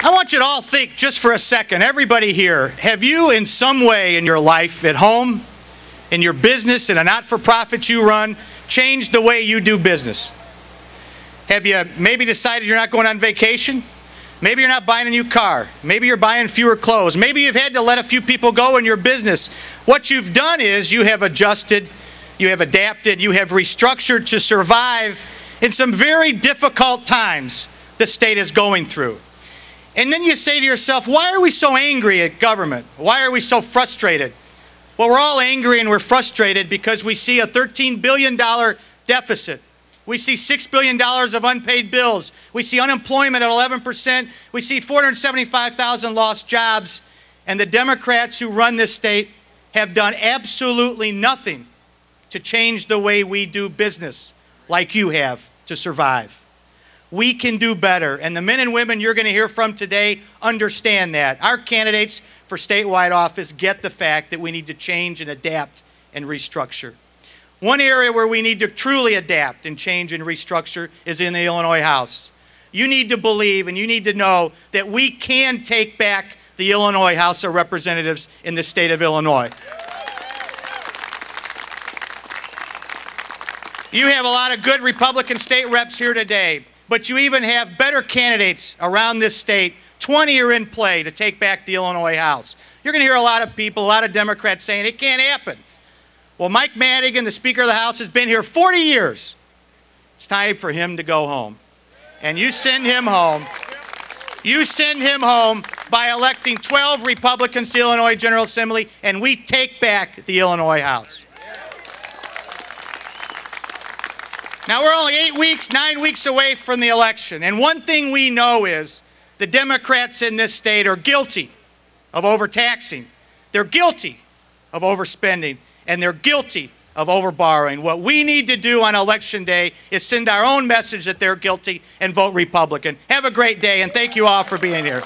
I want you to all think just for a second, everybody here, have you in some way in your life, at home, in your business, in a not-for-profit you run, changed the way you do business? Have you maybe decided you're not going on vacation? Maybe you're not buying a new car. Maybe you're buying fewer clothes. Maybe you've had to let a few people go in your business. What you've done is you have adjusted, you have adapted, you have restructured to survive in some very difficult times the state is going through. And then you say to yourself, why are we so angry at government? Why are we so frustrated? Well, we're all angry and we're frustrated because we see a $13 billion deficit. We see $6 billion of unpaid bills. We see unemployment at 11%. We see 475,000 lost jobs. And the Democrats who run this state have done absolutely nothing to change the way we do business like you have to survive. We can do better, and the men and women you're going to hear from today understand that. Our candidates for statewide office get the fact that we need to change and adapt and restructure. One area where we need to truly adapt and change and restructure is in the Illinois House. You need to believe and you need to know that we can take back the Illinois House of Representatives in the state of Illinois. You have a lot of good Republican state reps here today, but you even have better candidates around this state. 20 are in play to take back the Illinois House. You're going to hear a lot of people, a lot of Democrats saying it can't happen. Well, Mike Madigan, the Speaker of the House, has been here 40 years. It's time for him to go home. And you send him home. You send him home by electing 12 Republicans to the Illinois General Assembly, and we take back the Illinois House. Now, we're only 9 weeks away from the election, and one thing we know is the Democrats in this state are guilty of overtaxing. They're guilty of overspending, and they're guilty of overborrowing. What we need to do on Election Day is send our own message that they're guilty and vote Republican. Have a great day, and thank you all for being here.